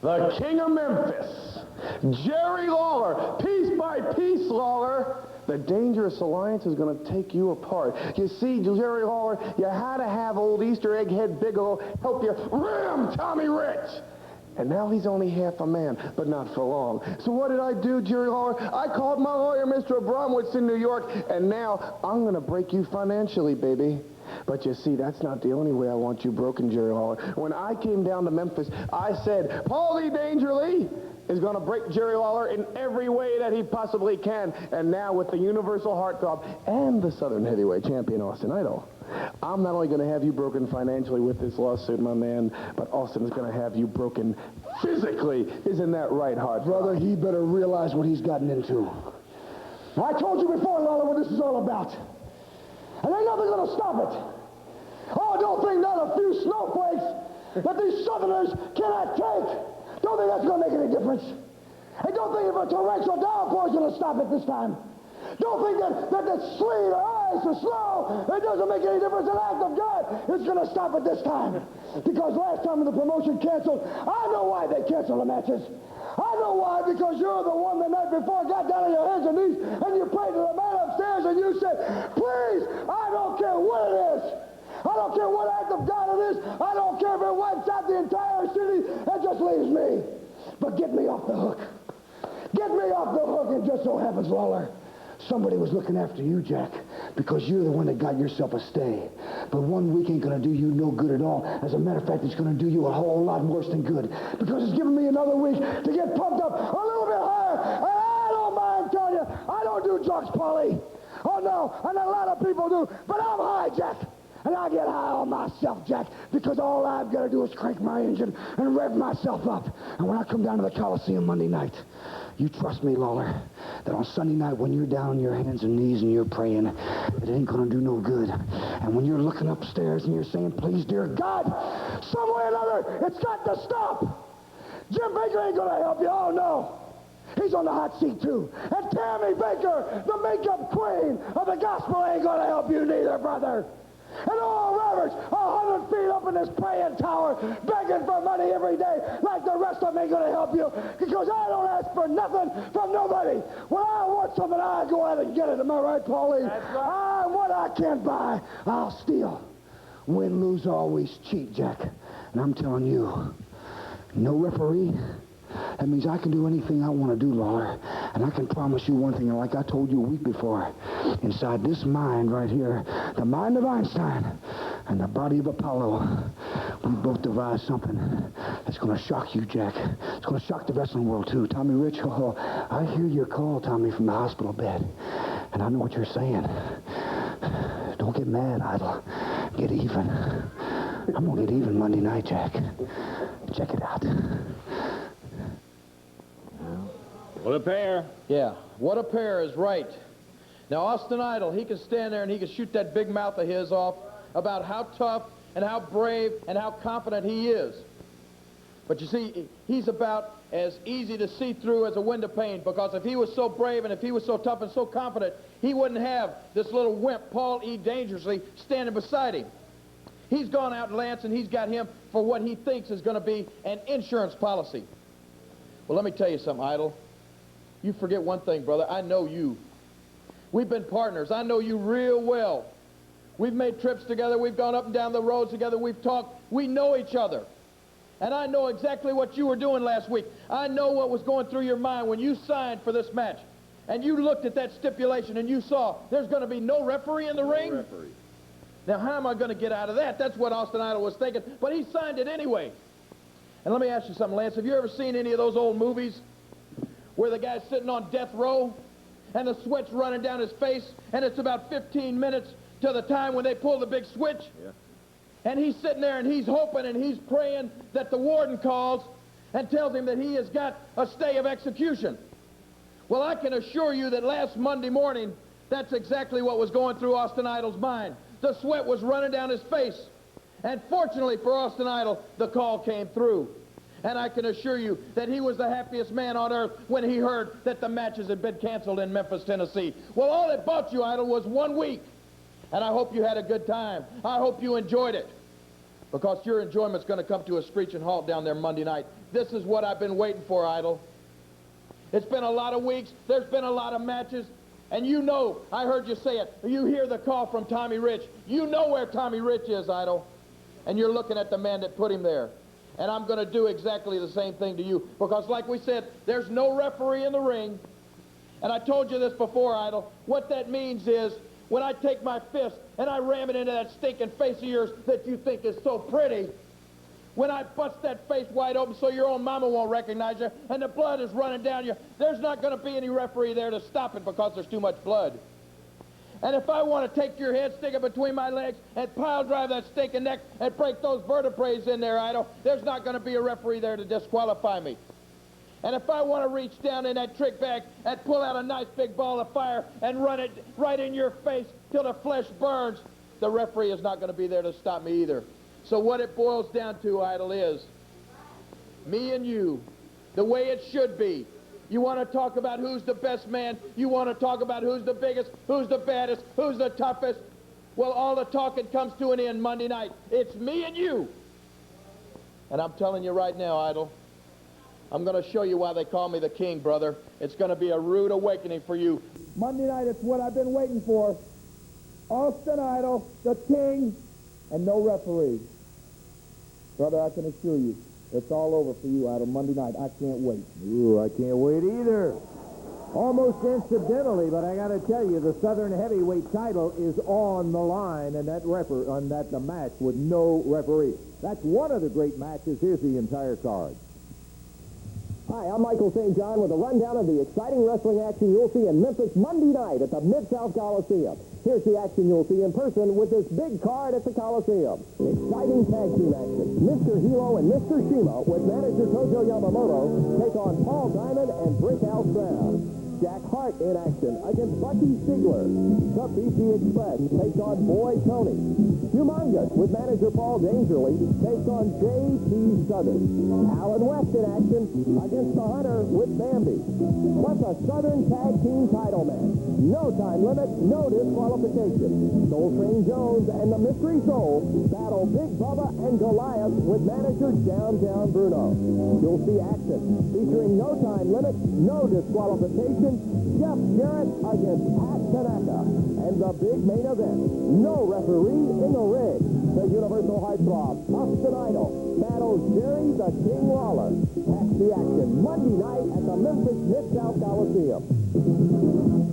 the King of Memphis, Jerry Lawler. Piece by piece, Lawler, the dangerous alliance is going to take you apart. You see, Jerry Lawler, you had to have old Easter egg head Bigelow help you ram Tommy Rich. And now he's only half a man, but not for long. So what did I do, Jerry Lawler? I called my lawyer, Mr. Abramowitz in New York, and now I'm going to break you financially, baby. But you see, that's not the only way I want you broken, Jerry Lawler. When I came down to Memphis, I said, Paulie Danger Lee is going to break Jerry Lawler in every way that he possibly can. And now with the Universal Heartthrob and the Southern Heavyweight Champion, Austin Idol, I'm not only going to have you broken financially with this lawsuit, my man, but Austin's going to have you broken physically. Isn't that right, Heartthrob? Brother, he better realize what he's gotten into. I told you before, Lawler, what this is all about. And ain't nothing going to stop it. Oh, don't think not a few snowflakes that these Southerners cannot take. Don't think that's going to make any difference. And don't think if a torrential downpour is going to stop it this time. Don't think that the sleet or ice or snow, it doesn't make any difference. An act of God is going to stop it this time. Because last time when the promotion canceled, I know why they canceled the matches. I know why, because you're the one the night before got down on your hands and knees and you prayed to the man upstairs and you said, please, I don't care what it is. I don't care what act of God it is. I don't care if it wipes out the entire city and just leaves me. But get me off the hook. Get me off the hook. And just so happens, Lawler, somebody was looking after you, Jack, because you're the one that got yourself a stay. But 1 week ain't going to do you no good at all. As a matter of fact, it's going to do you a whole lot worse than good, because it's giving me another week to get pumped up a little bit higher. And I don't mind telling you, I don't do drugs, Paulie. Oh, no, and a lot of people do, but I'm high, Jack. And I get high on myself, Jack, because all I've got to do is crank my engine and rev myself up. And when I come down to the Coliseum Monday night, you trust me, Lawler, that on Sunday night when you're down on your hands and knees and you're praying, it ain't going to do no good. And when you're looking upstairs and you're saying, please, dear God, some way or another, it's got to stop. Jim Baker ain't going to help you. Oh, no. He's on the hot seat, too. And Tammy Baker, the makeup queen of the gospel, ain't going to help you neither, brother. And all Roberts, 100 feet up in this praying tower, begging for money every day, like the rest of them ain't going to help you, because I don't ask for nothing from nobody. When I want something, I go out and get it. Am I right, Paulie? That's right. What I can't buy, I'll steal. Win, lose, always cheat, Jack. And I'm telling you, no referee. That means I can do anything I want to do, Lawler. And I can promise you one thing, and like I told you a week before, inside this mind right here, the mind of Einstein and the body of Apollo, we both devised something that's going to shock you, Jack. It's going to shock the wrestling world, too. Tommy Rich, oh, I hear your call, Tommy, from the hospital bed. And I know what you're saying. Don't get mad, Idol. Get even. I'm going to get even Monday night, Jack. Check it out. What a pair. Yeah, what a pair is right. Now, Austin Idol, he can stand there and he can shoot that big mouth of his off about how tough and how brave and how confident he is. But you see, he's about as easy to see through as a window pane, because if he was so brave and if he was so tough and so confident, he wouldn't have this little wimp, Paul E. Dangerously, standing beside him. He's gone out, Lance, and he's got him for what he thinks is going to be an insurance policy. Well, let me tell you something, Idol. You forget one thing, brother. I know you. We've been partners. I know you real well. We've made trips together. We've gone up and down the roads together. We've talked. We know each other. And I know exactly what you were doing last week. I know what was going through your mind when you signed for this match. And you looked at that stipulation and you saw there's going to be no referee in the ring. Referee. Now, how am I going to get out of that? That's what Austin Idol was thinking. But he signed it anyway. And let me ask you something, Lance. Have you ever seen any of those old movies where the guy's sitting on death row and the sweat's running down his face, and it's about 15 minutes to the time when they pull the big switch? Yeah. And he's sitting there and he's hoping and he's praying that the warden calls and tells him that he has got a stay of execution. Well, I can assure you that last Monday morning, that's exactly what was going through Austin Idol's mind. The sweat was running down his face. And fortunately for Austin Idol, the call came through. And I can assure you that he was the happiest man on earth when he heard that the matches had been canceled in Memphis, Tennessee. Well, all it bought you, Idol, was 1 week. And I hope you had a good time. I hope you enjoyed it. Because your enjoyment's going to come to a screeching halt down there Monday night. this is what I've been waiting for, Idol. It's been a lot of weeks. There's been a lot of matches. And you know, I heard you say it. You hear the call from Tommy Rich. You know where Tommy Rich is, Idol. And you're looking at the man that put him there. And I'm going to do exactly the same thing to you. Because like we said, there's no referee in the ring. And I told you this before, Idol. What that means is, when I take my fist and I ram it into that stinking face of yours that you think is so pretty, when I bust that face wide open so your own mama won't recognize you and the blood is running down you, there's not going to be any referee there to stop it because there's too much blood. And if I want to take your head, stick it between my legs, and pile drive that stinking neck and break those vertebrae in there, Idol, there's not going to be a referee there to disqualify me. And if I want to reach down in that trick bag and pull out a nice big ball of fire and run it right in your face till the flesh burns, the referee is not going to be there to stop me either. So what it boils down to, Idol, is me and you, the way it should be. You want to talk about who's the best man? You want to talk about who's the biggest, who's the baddest, who's the toughest? Well, all the talking comes to an end Monday night. It's me and you. And I'm telling you right now, Idol, I'm going to show you why they call me the king, brother. It's going to be a rude awakening for you. Monday night, it's what I've been waiting for. Austin Idol, the king, and no referee. Brother, I can assure you, it's all over for you, Idol. Monday night, I can't wait. Ooh, I can't wait either. Almost incidentally, but I got to tell you, the Southern Heavyweight title is on the line, and the match with no referee. That's one of the great matches. Here's the entire card. Hi, I'm Michael St. John with a rundown of the exciting wrestling action you'll see in Memphis Monday night at the Mid South Coliseum. Here's the action you'll see in person with this big card at the Coliseum. Exciting tag team action. Mr. Hilo and Mr. Shima with manager Tojo Yamamoto take on Paul Diamond and Brickhouse Brown. Jack Hart in action against Bucky Ziegler. The BC Express takes on Boy Tony. Humongous with manager Paul Dangerly takes on J.T. Southern. Alan West in action against the Hunter with Bambi. Plus a Southern Tag Team title match. No time limit, no disqualification. Soul Train Jones and the Mystery Soul battle Big Bubba and Goliath with manager Downtown Bruno. You'll see action featuring no time limit, no disqualification, Jeff Jarrett against Pat Tanaka. And the big main event, no referee in the ring. The Universal Heartthrob, Austin Idol, battles Jerry the King Lawler. Catch the action Monday night at the Memphis Mid South Coliseum.